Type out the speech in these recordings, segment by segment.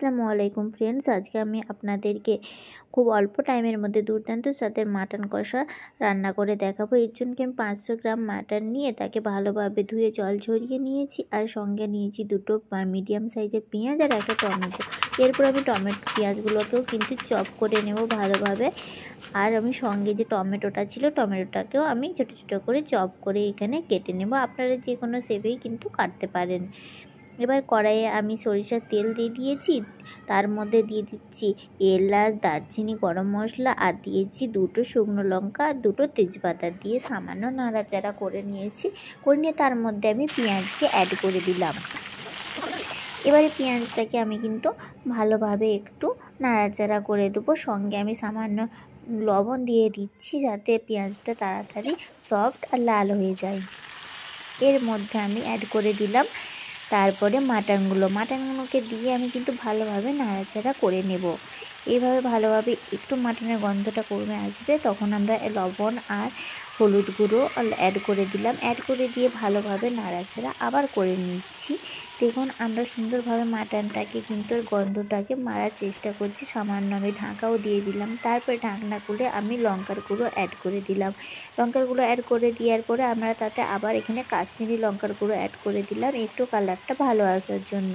আসসালামু আলাইকুম ফ্রেন্ডস, আজকে আমি আপনাদেরকে খুব অল্প টাইমের মধ্যে দুর্দান্ত স্বাদের মাটন কষা রান্না করে দেখাবো। এর জন্য আমি 500 গ্রাম মাটন নিয়ে তাকে ভালোভাবে ধুয়ে জল ঝরিয়ে নিয়েছি, আর সঙ্গে নিয়েছি দুটো মিডিয়াম সাইজের পেঁয়াজ আর একটা টমেটো। এরপর আমি পেঁয়াজগুলোকেও কিন্তু চপ করে নেব ভালোভাবে। আর আমি সঙ্গে যে টমেটোটা ছিল, টমেটোটাকেও আমি ছোটো ছোটো করে চপ করে এখানে কেটে নেব। আপনারা যে কোনো শেপেই কিন্তু কাটতে পারেন। এবার কড়াইয়ে আমি সরিষার তেল দিয়ে দিয়েছি, তার মধ্যে দিয়ে দিচ্ছি এলাচ, দারচিনি, গরম মশলা, আর দিয়েছি দুটো শুকনো লঙ্কা, দুটো তেজপাতা দিয়ে সামান্য নাড়াচাড়া করে নিয়ে তার মধ্যে আমি পেঁয়াজকে অ্যাড করে দিলাম। এবারে পেঁয়াজটাকে আমি কিন্তু ভালোভাবে একটু নাড়াচাড়া করে দেবো। সঙ্গে আমি সামান্য লবণ দিয়ে দিচ্ছি, যাতে পেঁয়াজটা তাড়াতাড়ি সফট আর লাল হয়ে যায়। এর মধ্যে আমি অ্যাড করে দিলাম তারপরে মাটনগুলোকে দিয়ে আমি কিন্তু ভালোভাবে নাড়াচাড়া করে নেব। এইভাবে ভালোভাবে একটু মাটনের গন্ধটা কমে আসবে, তখন আমরা লবণ আর হলুদ গুঁড়ো অ্যাড করে দিলাম। অ্যাড করে দিয়ে ভালোভাবে নাড়াচাড়া আবার করে নিচ্ছি। দেখুন আমরা সুন্দরভাবে মাটনটাকে কিন্তু গন্ধটাকে মারার চেষ্টা করছি। সামান্য আমি ঢাকাও দিয়ে দিলাম। তারপরে ঢাকনা খুলে আমি লঙ্কার গুঁড়ো অ্যাড করে দিলাম। লঙ্কার গুঁড়ো অ্যাড করে দেওয়ার পরে আমরা তাতে আবার এখানে কাশ্মীরি লঙ্কার গুঁড়ো অ্যাড করে দিলাম একটু কালারটা ভালো আসার জন্য।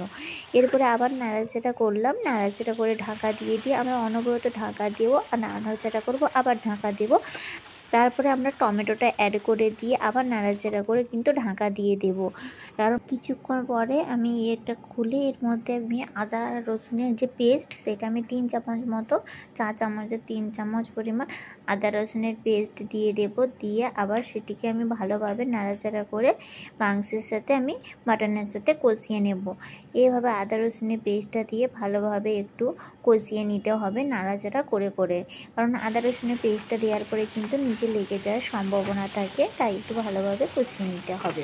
এরপরে আবার নাড়াচাড়া করলাম, নাড়াচাড়া করে ঢাকা দিয়ে আমরা অনবরত ঢাকা দেবো, আর নাড়াচাড়া করবো, আবার ঢাকা দেবো। তারপরে আমরা টমেটোটা অ্যাড করে দিয়ে আবার নাড়াচাড়া করে কিন্তু ঢাকা দিয়ে দেব। কারণ কিছুক্ষণ পরে আমি এটা খুলে এর মধ্যে আমি আদা রসুনের যে পেস্ট, সেটা আমি 3 চামচ মতো, চা চামচের 3 চামচ পরিমাণ আদা রসুনের পেস্ট দিয়ে দেব। দিয়ে আবার সেটিকে আমি ভালোভাবে নাড়াচাড়া করে মাংসের সাথে আমি মাটনের সাথে কষিয়ে নেব। এইভাবে আদা রসুনের পেস্টটা দিয়ে ভালোভাবে একটু কষিয়ে নিতে হবে নাড়াচাড়া করে করে। কারণ আদা রসুনের পেস্টটা দেওয়ার পরে কিন্তু নিচে লেগে যাওয়ার সম্ভাবনা থাকে, তাই একটু ভালোভাবে কষিয়ে নিতে হবে।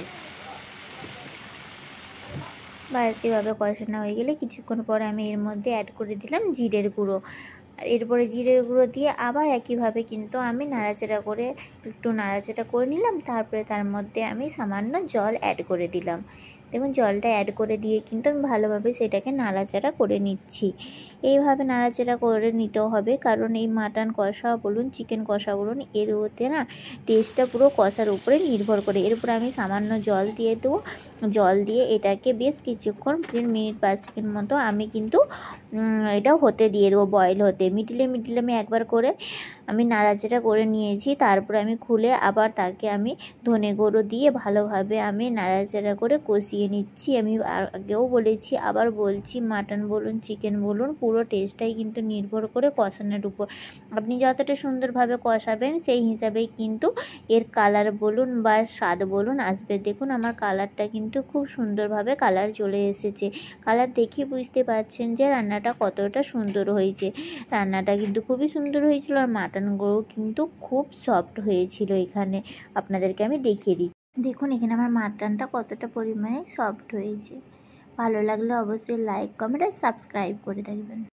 এভাবে কষানো হয়ে গেলে কিছুক্ষণ পরে আমি এর মধ্যে অ্যাড করে দিলাম জিরের গুঁড়ো। এরপরে জিরের গুঁড়ো দিয়ে আবার একইভাবে কিন্তু আমি একটু নাড়াচাড়া করে নিলাম। তারপরে তার মধ্যে আমি সামান্য জল অ্যাড করে দিলাম। দেখুন জলটা অ্যাড করে দিয়ে কিন্তু আমি ভালোভাবে সেটাকে নাড়াচাড়া করে নিচ্ছি। এইভাবে নাড়াচাড়া করে নিতেও হবে, কারণ এই মাটন কষা বলুন, চিকেন কষা বলুন, এর ওতে না টেস্টটা পুরো কষার উপরে নির্ভর করে। এরপর আমি সামান্য জল দিয়ে দেবো। জল দিয়ে এটাকে বেশ কিছুক্ষণ, মিনিট 5 সেকেন্ড মতো আমি কিন্তু এটা হতে দিয়ে দেবো, বয়েল হতে। মিডিলে আমি একবার করে আমি নাড়াচাড়া করে নিয়েছি। তারপরে আমি খুলে আবার তাকে আমি ধনে গুঁড়ো দিয়ে ভালোভাবে আমি নাড়াচাড়া করে কষিয়ে নিচ্ছি। আমি আগেও বলেছি, আবার বলছি, মাটন বলুন, চিকেন বলুন, পুরো টেস্টটাই কিন্তু নির্ভর করে কষানোর উপর। আপনি যতটা সুন্দরভাবে কষাবেন সেই হিসাবেই কিন্তু এর কালার বলুন বা স্বাদ বলুন আসবে। দেখুন আমার কালারটা কিন্তু খুব সুন্দরভাবে কালার চলে এসেছে। কালার দেখে বুঝতে পারছেন যে রান্নাটা কতটা সুন্দর হয়েছে। রান্নাটা কিন্তু খুবই সুন্দর হয়েছিল, আর মাটনগুলো কিন্তু খুব সফট হয়েছিল। এখানে আপনাদেরকে আমি দেখিয়ে দিচ্ছি, দেখুন এখানে আমার মাটনটা কতটা পরিমাণে সফট হয়েছে। ভালো লাগলে অবশ্যই লাইক, কমেন্ট আর সাবস্ক্রাইব করে দেখবেন।